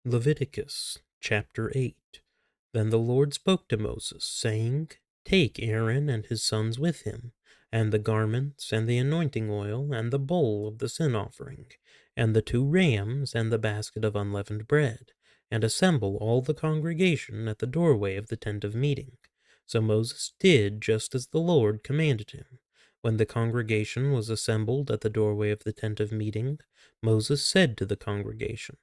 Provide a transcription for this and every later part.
Leviticus chapter 8. Then the Lord spoke to Moses, saying, Take Aaron and his sons with him, and the garments, and the anointing oil, and the bowl of the sin offering, and the 2 rams, and the basket of unleavened bread, and assemble all the congregation at the doorway of the tent of meeting. So Moses did just as the Lord commanded him. When the congregation was assembled at the doorway of the tent of meeting, Moses said to the congregation,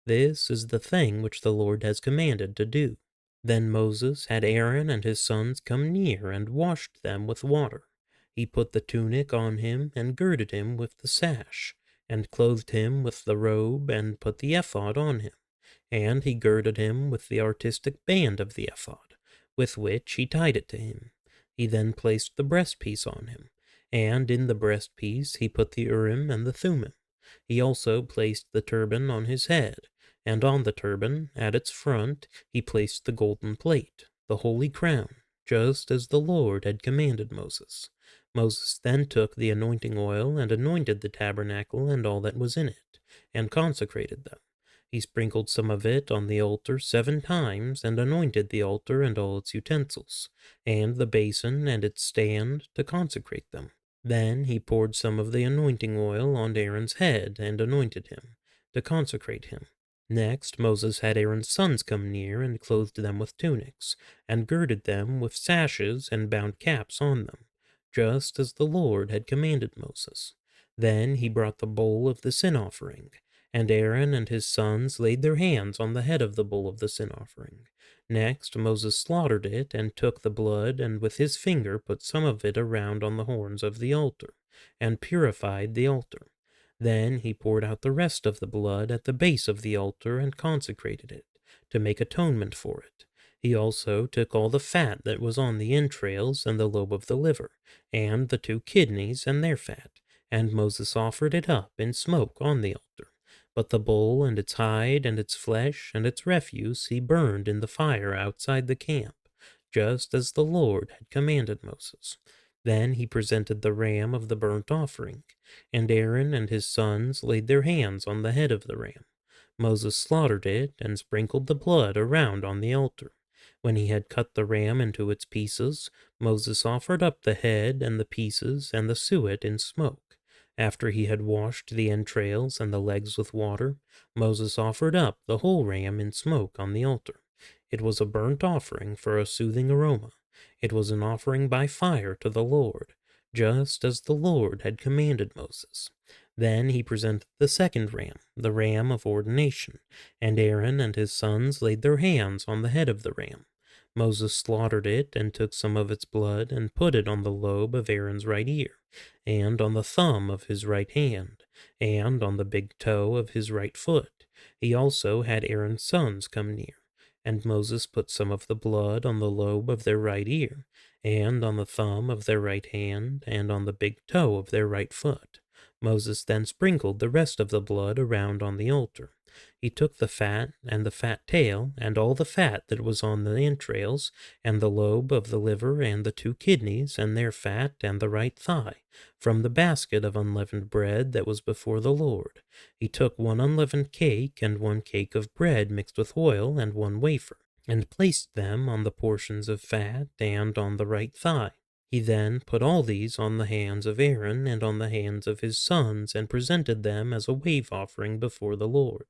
This is the thing which the Lord has commanded to do. Then Moses had Aaron and his sons come near and washed them with water. He put the tunic on him and girded him with the sash, and clothed him with the robe and put the ephod on him. And he girded him with the artistic band of the ephod, with which he tied it to him. He then placed the breastpiece on him, and in the breastpiece he put the Urim and the Thummim. He also placed the turban on his head, and on the turban, at its front, he placed the golden plate, the holy crown, just as the Lord had commanded Moses. Moses then took the anointing oil and anointed the tabernacle and all that was in it, and consecrated them. He sprinkled some of it on the altar 7 times, and anointed the altar and all its utensils, and the basin and its stand, to consecrate them. Then he poured some of the anointing oil on Aaron's head, and anointed him, to consecrate him. Next Moses had Aaron's sons come near, and clothed them with tunics, and girded them with sashes, and bound caps on them, just as the Lord had commanded Moses. Then he brought the bowl of the sin offering, and Aaron and his sons laid their hands on the head of the bowl of the sin offering. Next Moses slaughtered it, and took the blood, and with his finger put some of it around on the horns of the altar, and purified the altar. Then he poured out the rest of the blood at the base of the altar and consecrated it, to make atonement for it. He also took all the fat that was on the entrails and the lobe of the liver, and the 2 kidneys and their fat, and Moses offered it up in smoke on the altar. But the bull and its hide and its flesh and its refuse he burned in the fire outside the camp, just as the Lord had commanded Moses. Then he presented the ram of the burnt offering, and Aaron and his sons laid their hands on the head of the ram. Moses slaughtered it and sprinkled the blood around on the altar. When he had cut the ram into its pieces, Moses offered up the head and the pieces and the suet in smoke. After he had washed the entrails and the legs with water, Moses offered up the whole ram in smoke on the altar. It was a burnt offering for a soothing aroma. It was an offering by fire to the Lord, just as the Lord had commanded Moses. Then he presented the second ram, the ram of ordination, and Aaron and his sons laid their hands on the head of the ram. Moses slaughtered it and took some of its blood and put it on the lobe of Aaron's right ear, and on the thumb of his right hand, and on the big toe of his right foot. He also had Aaron's sons come near, and Moses put some of the blood on the lobe of their right ear, and on the thumb of their right hand, and on the big toe of their right foot. Moses then sprinkled the rest of the blood around on the altar. He took the fat, and the fat tail, and all the fat that was on the entrails, and the lobe of the liver, and the 2 kidneys, and their fat, and the right thigh, from the basket of unleavened bread that was before the Lord. He took 1 unleavened cake, and 1 cake of bread mixed with oil, and 1 wafer, and placed them on the portions of fat, and on the right thigh. He then put all these on the hands of Aaron and on the hands of his sons, and presented them as a wave offering before the Lord.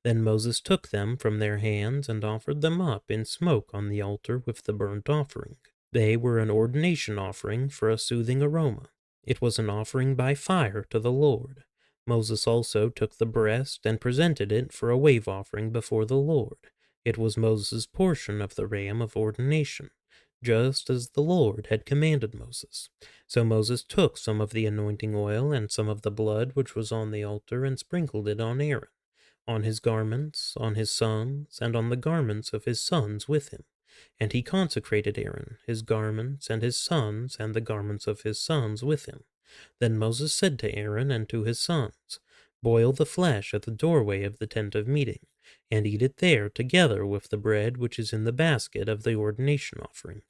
Then Moses took them from their hands and offered them up in smoke on the altar with the burnt offering. They were an ordination offering for a soothing aroma. It was an offering by fire to the Lord. Moses also took the breast and presented it for a wave offering before the Lord. It was Moses' portion of the ram of ordination, just as the Lord had commanded Moses. So Moses took some of the anointing oil and some of the blood which was on the altar, and sprinkled it on Aaron, on his garments, on his sons, and on the garments of his sons with him. And he consecrated Aaron, his garments, and his sons, and the garments of his sons with him. Then Moses said to Aaron and to his sons, Boil the flesh at the doorway of the tent of meeting, and eat it there together with the bread which is in the basket of the ordination offering,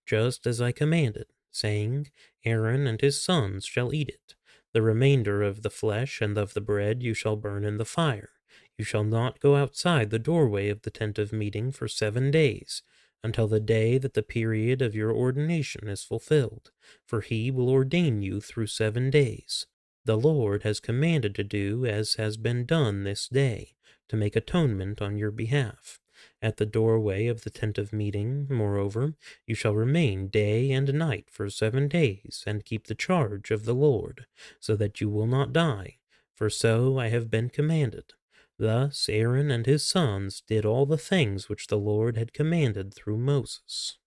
just as I commanded, saying, Aaron and his sons shall eat it. The remainder of the flesh and of the bread you shall burn in the fire. You shall not go outside the doorway of the tent of meeting for 7 days, until the day that the period of your ordination is fulfilled, for he will ordain you through 7 days. The Lord has commanded to do as has been done this day, to make atonement on your behalf. At the doorway of the tent of meeting, moreover, you shall remain day and night for 7 days, and keep the charge of the Lord, so that you will not die, for so I have been commanded. Thus Aaron and his sons did all the things which the Lord had commanded through Moses.